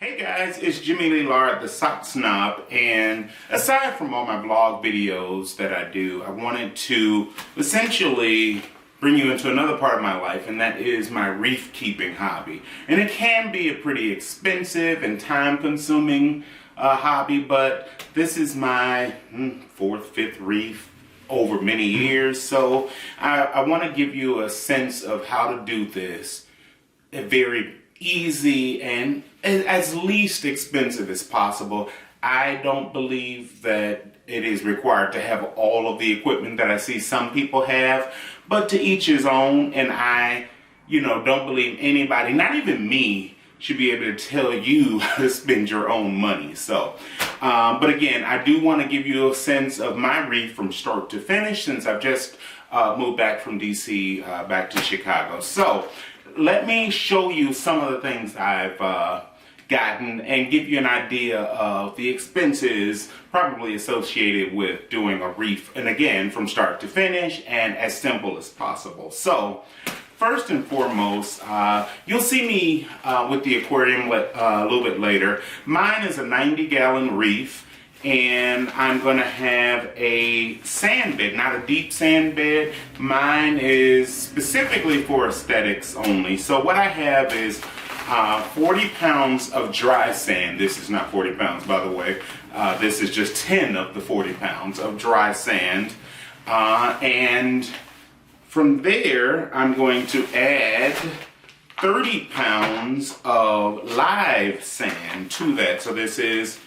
Hey guys, it's Jimmy Lee Lard, the Sock Snob, and aside from all my vlog videos that I do, I wanted to essentially bring you into another part of my life, and that is my reef keeping hobby. And it can be a pretty expensive and time-consuming hobby, but this is my fourth, fifth reef over many years, so I want to give you a sense of how to do this very easy and as least expensive as possible. I don't believe that it is required to have all of the equipment that I see some people have, but to each his own. And I, don't believe anybody, not even me, should be able to tell you how to spend your own money. So, but again, I do want to give you a sense of my reef from start to finish, since I've just moved back from DC back to Chicago. So let me show you some of the things I've gotten and give you an idea of the expenses probably associated with doing a reef, and again, from start to finish and as simple as possible. So first and foremost, you'll see me with the aquarium a little bit later. Mine is a 90-gallon reef, and I'm going to have a sand bed, not a deep sand bed. Mine is specifically for aesthetics only. So what I have is 40 pounds of dry sand. This is not 40 pounds, by the way. This is just 10 of the 40 pounds of dry sand. And from there, I'm going to add 30 pounds of live sand to that. So this is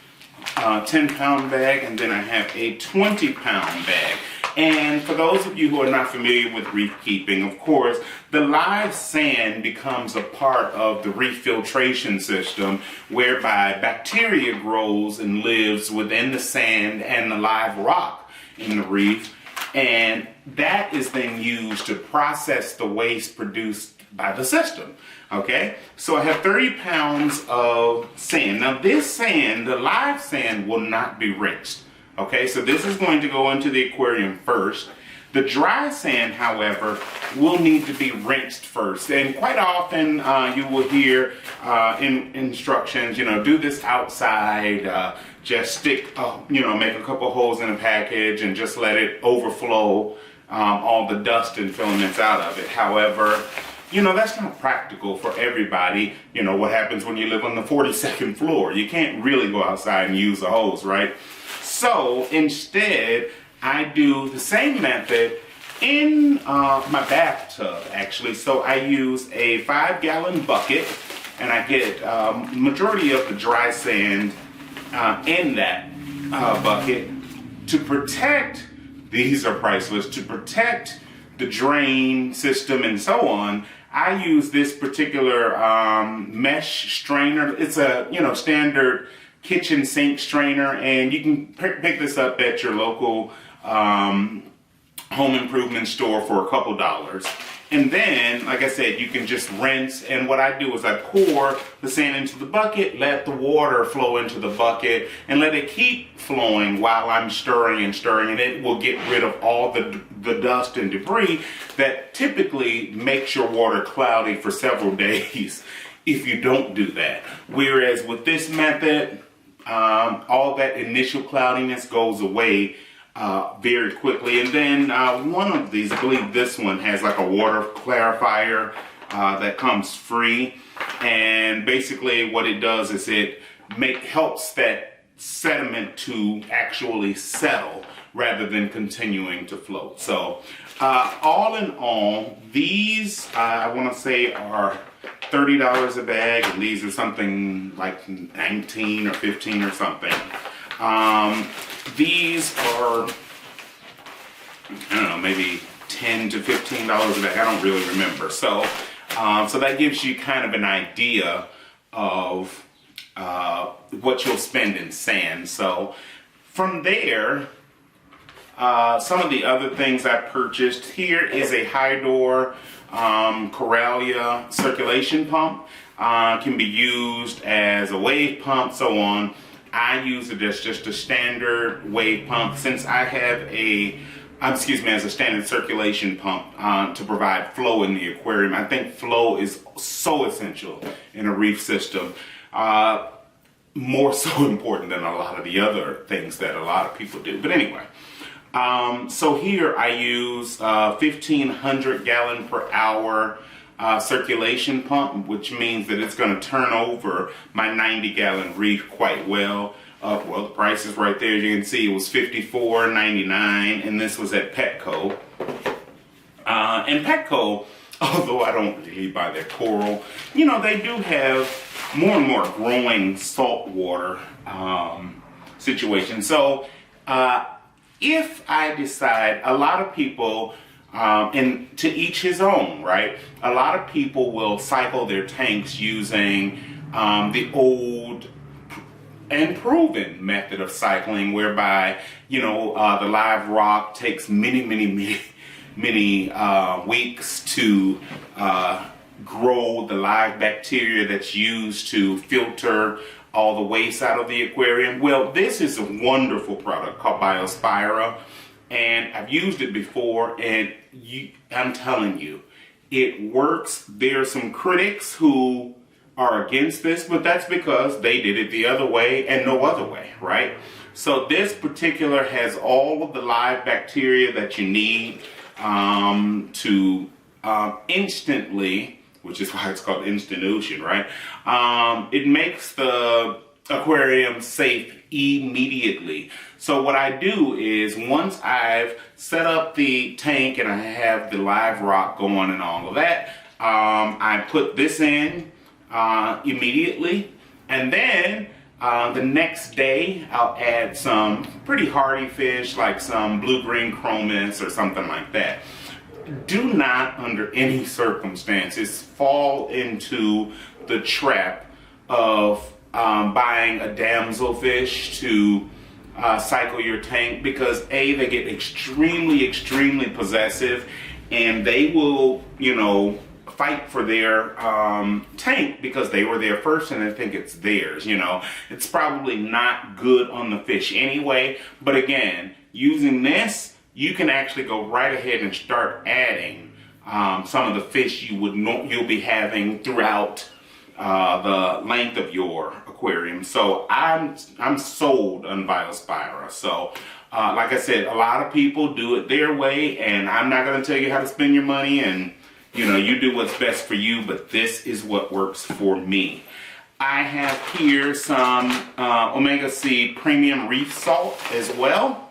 a 10-pound bag, and then I have a 20-pound bag. And for those of you who are not familiar with reef keeping, of course, the live sand becomes a part of the reef filtration system, whereby bacteria grows and lives within the sand and the live rock in the reef, and that is then used to process the waste produced by the system. Okay, so I have 30 pounds of sand. Now this sand, the live sand, will not be rinsed. Okay, so this is going to go into the aquarium first. The dry sand, however, will need to be rinsed first. And quite often you will hear in instructions, do this outside, just stick, make a couple holes in a package and just let it overflow all the dust and filaments out of it. However, that's not practical for everybody. What happens when you live on the 42nd floor? You can't really go outside and use a hose, right? So instead, I do the same method in my bathtub, actually. So I use a 5-gallon bucket, and I get majority of the dry sand in that bucket to protect, these are priceless, to protect the drain system and so on. I use this particular mesh strainer. It's a standard kitchen sink strainer, and you can pick this up at your local home improvement store for a couple dollars. And then, like I said, you can just rinse, and what I do is I pour the sand into the bucket, let the water flow into the bucket, and let it keep flowing while I'm stirring and stirring, and it will get rid of all the dust and debris that typically makes your water cloudy for several days if you don't do that. Whereas with this method, all that initial cloudiness goes away very quickly. And then one of these, I believe this one, has like a water clarifier that comes free, and basically what it does is it helps that sediment to actually settle rather than continuing to float. So all in all, these I want to say are $30 a bag, and these are something like 19 or 15 or something. These are, I don't know, maybe $10 to $15 a bag. I don't really remember. So, so that gives you kind of an idea of what you'll spend in sand. So from there, some of the other things I purchased, here is a Hydor Coralia circulation pump. Can be used as a wave pump, so on. I use it as just a standard wave pump, since I have as a standard circulation pump to provide flow in the aquarium. I think flow is so essential in a reef system. more so important than a lot of the other things that a lot of people do. But anyway, so here I use 1,500 gallon per hour circulation pump, which means that it's going to turn over my 90 gallon Reef quite well. Well, the price is right there. As you can see, it was $54.99, and this was at Petco. And Petco, although I don't really buy their coral, you know, they do have more and more growing saltwater situation. So if I decide, a lot of people, and to each his own, right? A lot of people will cycle their tanks using the old and proven method of cycling, whereby, you know, the live rock takes many weeks to grow the live bacteria that's used to filter all the waste out of the aquarium. Well, this is a wonderful product called Biospira, and I've used it before, and I'm telling you, it works. There are some critics who are against this, but that's because they did it the other way and no other way, right? So this particular has all of the live bacteria that you need to instantly, which is why it's called Instant Ocean, right? It makes the aquarium safe immediately. So what I do is, once I've set up the tank and I have the live rock going and all of that, I put this in immediately, and then the next day I'll add some pretty hardy fish like some blue-green chromis or something like that. Do not under any circumstances fall into the trap of buying a damselfish to cycle your tank, because A, they get extremely possessive, and they will, you know, fight for their tank because they were there first and they think it's theirs. You know, it's probably not good on the fish anyway. But again, using this, you can actually go right ahead and start adding some of the fish you'll be having throughout the length of your aquarium. So I'm sold on Biospira. So like I said, a lot of people do it their way, and I'm not going to tell you how to spend your money, and you know, you do what's best for you, but this is what works for me. I have here some omega-3 premium reef salt as well.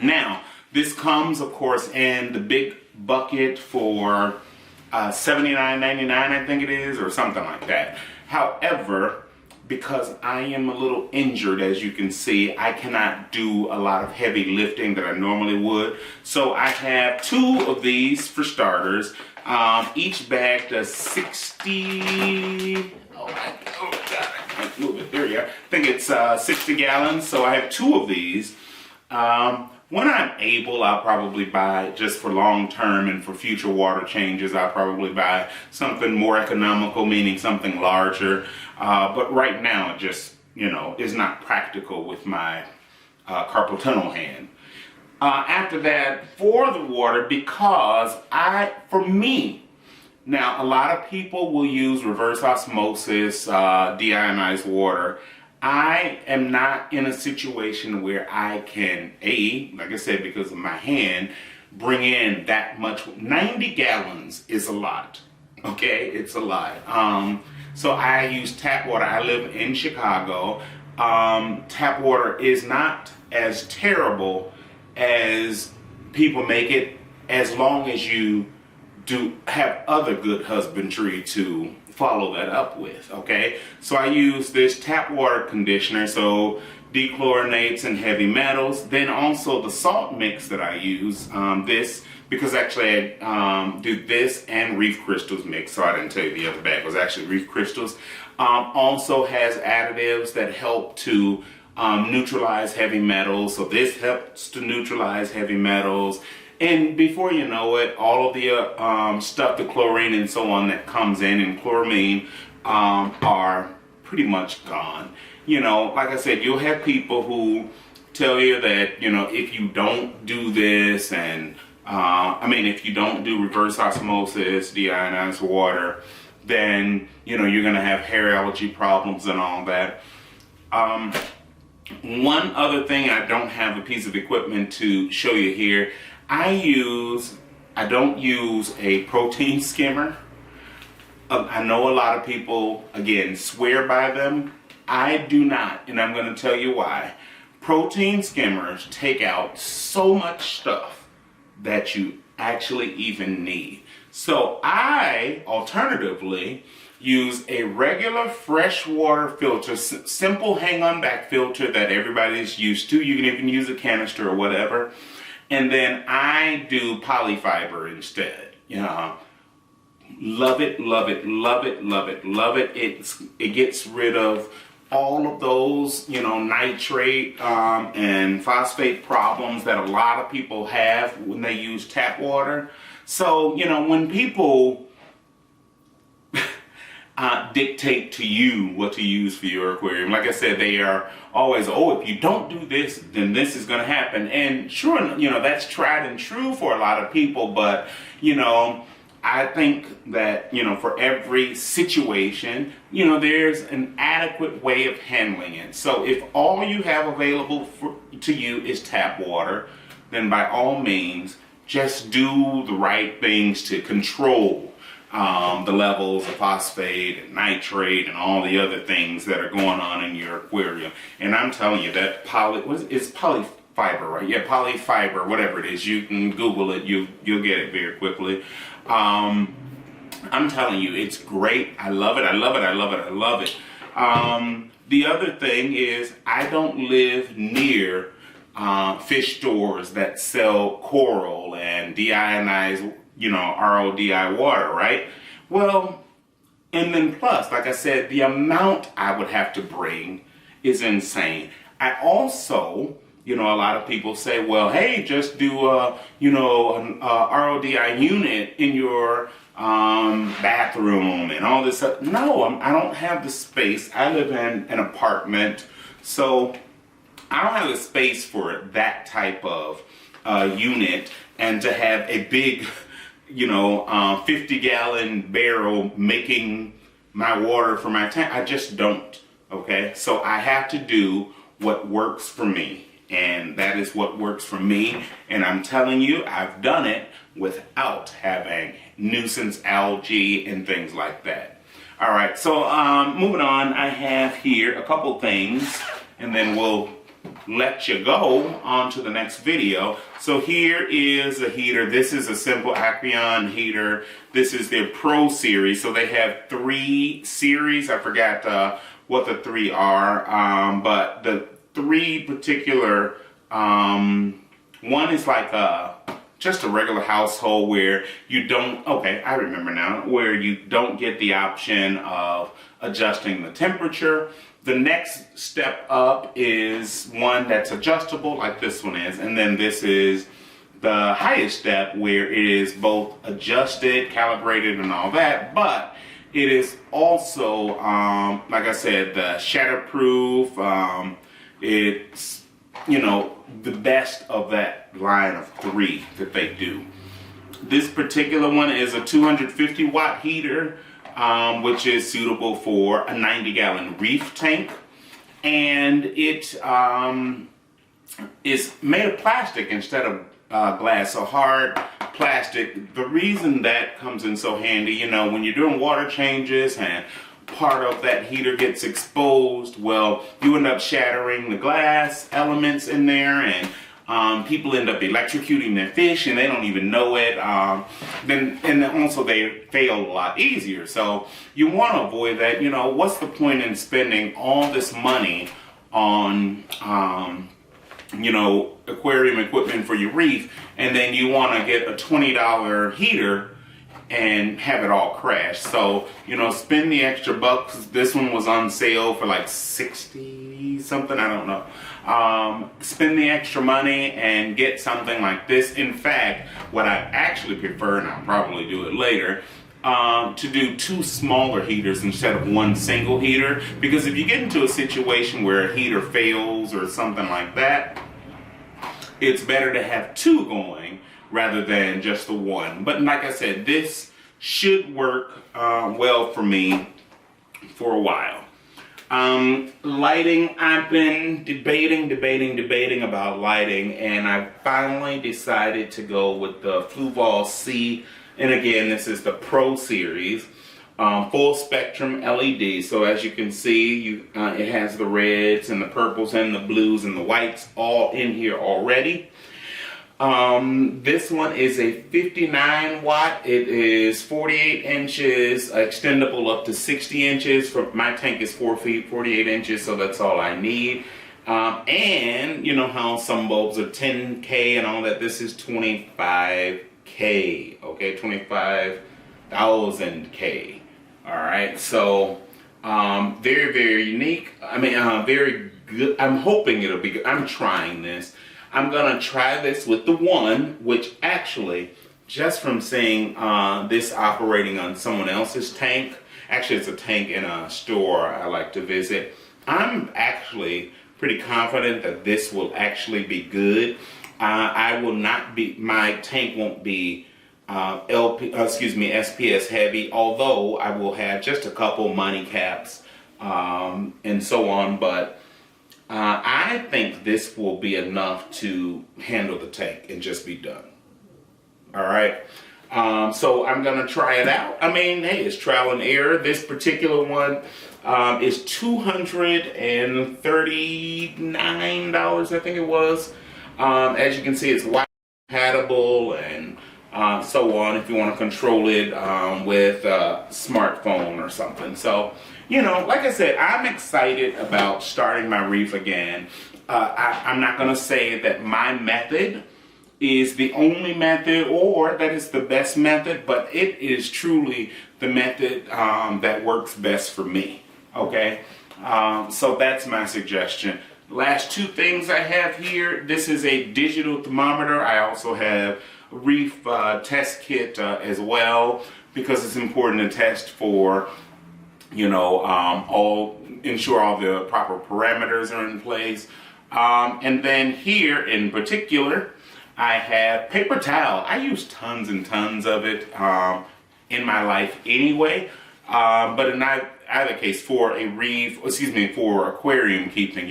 Now, this comes, of course, in the big bucket for $79.99, I think it is, or something like that. However, because I am a little injured, as you can see, I cannot do a lot of heavy lifting that I normally would. So I have 2 of these for starters. Each bag does 60, oh god, I can't move it, there you go. I think it's 60 gallons, so I have 2 of these. When I'm able, I'll probably buy, just for long term and for future water changes, I'll probably buy something more economical, meaning something larger. But right now, it just, you know, is not practical with my carpal tunnel hand. After that, for the water, because for me, now a lot of people will use reverse osmosis, deionized water. I am not in a situation where I can, like I said, because of my hand, bring in that much. 90 gallons is a lot, okay? It's a lot. So I use tap water. I live in Chicago. Tap water is not as terrible as people make it, as long as you do have other good husbandry to follow that up with, okay? So I use this tap water conditioner, so dechlorinates and heavy metals. Then also the salt mix that I use, this, because actually I do this and Reef crystals mix, so I didn't tell you the other bag was actually Reef crystals. Also has additives that help to neutralize heavy metals, so this helps to neutralize heavy metals. And before you know it, all of the stuff, the chlorine and so on that comes in, and chloramine, are pretty much gone. You know, like I said, you'll have people who tell you that, you know, if you don't do this, and if you don't do reverse osmosis, deionized water, then, you know, you're going to have hair allergy problems and all that. One other thing, I don't have a piece of equipment to show you here. I don't use a protein skimmer. I know a lot of people, again, swear by them. I do not, and I'm going to tell you why. Protein skimmers take out so much stuff that you actually even need. So I, alternatively, use a regular freshwater filter, simple hang-on back filter that everybody's used to. You can even use a canister or whatever. And then I do polyfiber instead. Love it, love it, love it, love it, love it. It gets rid of all of those, nitrate and phosphate problems that a lot of people have when they use tap water. So, when people dictate to you what to use for your aquarium, like I said, they are always, if you don't do this, then this is going to happen. And sure, that's tried and true for a lot of people, but, I think that, for every situation, there's an adequate way of handling it. So if all you have available to you is tap water, then by all means, just do the right things to control the levels of phosphate and nitrate and all the other things that are going on in your aquarium. And I'm telling you that it's polyfiber, right? Yeah, polyfiber, whatever it is. You can Google it. You'll get it very quickly. I'm telling you, it's great. I love it. I love it. I love it. I love it. The other thing is, I don't live near fish stores that sell coral and deionized, RODI water, right? Well, and then plus, like I said, the amount I would have to bring is insane. I also, a lot of people say, well, hey, just do an RODI unit in your bathroom and all this stuff. No, I don't have the space. I live in an apartment, so I don't have the space for that type of unit and to have a big, 50-gallon barrel making my water for my tank. I just don't, okay? So I have to do what works for me. And that is what works for me. And I'm telling you, I've done it without having nuisance algae and things like that. All right, so moving on, I have here a couple things, and then we'll let you go on to the next video. So here is a heater. This is a simple Aqueon heater. This is their Pro series. So they have 3 series. I forgot what the 3 are, but the 3 particular, one is like just a regular household where you don't, I remember now, where you don't get the option of adjusting the temperature. The next step up is one that's adjustable, like this one is, and then this is the highest step where it is both adjusted, calibrated, and all that, but it is also, like I said, the shatterproof. It's, the best of that line of 3 that they do. This particular one is a 250 watt heater, which is suitable for a 90-gallon Reef tank. And it is made of plastic instead of glass, so hard plastic. The reason that comes in so handy, when you're doing water changes and part of that heater gets exposed, well, you end up shattering the glass elements in there, and people end up electrocuting their fish and they don't even know it. And also they fail a lot easier. So you want to avoid that. What's the point in spending all this money on aquarium equipment for your reef, and then you want to get a $20 heater and have it all crash? So, spend the extra bucks. This one was on sale for like 60 something, I don't know. Spend the extra money and get something like this. In fact, what I actually prefer, and I'll probably do it later, to do 2 smaller heaters instead of 1 single heater, because if you get into a situation where a heater fails or something like that, it's better to have 2 going rather than just the 1. But like I said, this should work well for me for a while. Lighting, I've been debating about lighting, and I finally decided to go with the Fluval C. And again, this is the Pro Series, full spectrum LED. So as you can see, it has the reds and the purples and the blues and the whites all in here already. This one is a 59 watt. It is 48 inches, extendable up to 60 inches. My tank is 4 feet, 48 inches, so that's all I need. And you know how some bulbs are 10K and all that. This is 25K, okay, 25,000K. All right, so very, very unique. I mean, very good. I'm hoping it'll be good. I'm trying this. I'm gonna try this with the one, which actually, just from seeing this operating on someone else's tank, actually it's a tank in a store I like to visit, I'm actually pretty confident that this will actually be good. My tank won't be SPS heavy, although I will have just a couple money caps and so on, but I think this will be enough to handle the tank and just be done. All right. So I'm going to try it out. I mean, hey, it's trial and error. This particular one is $239, I think it was. As you can see, it's Wi-Fi compatible and so on, if you want to control it with a smartphone or something. So, you know, like I said, I'm excited about starting my Reef again. I'm not going to say that my method is the only method or that it's the best method, but it is truly the method that works best for me. Okay, so that's my suggestion. Last two things I have here. This is a digital thermometer. I also have a Reef test kit as well, because it's important to test for, you know, ensure all the proper parameters are in place. And then here in particular, I have paper towel. I use tons and tons of it in my life anyway. But in either case, for a Reef, for aquarium keeping,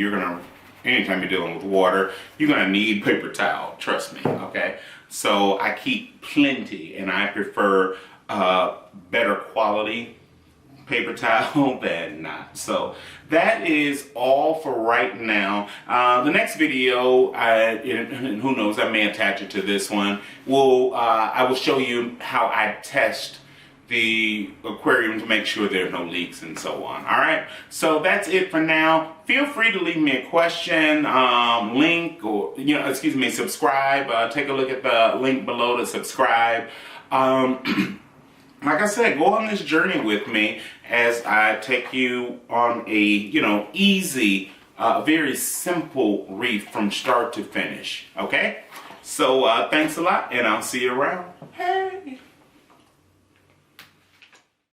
anytime you're dealing with water, you're gonna need paper towel, trust me, okay? So I keep plenty, and I prefer better quality paper towel than not. So that is all for right now. The next video, and who knows, I may attach it to this one, I will show you how I test the aquarium to make sure there are no leaks and so on. All right, so that's it for now. Feel free to leave me a question, link, or subscribe. Take a look at the link below to subscribe. Like I said, go on this journey with me as I take you on a easy, very simple Reef from start to finish. Okay, so thanks a lot, and I'll see you around. Hey.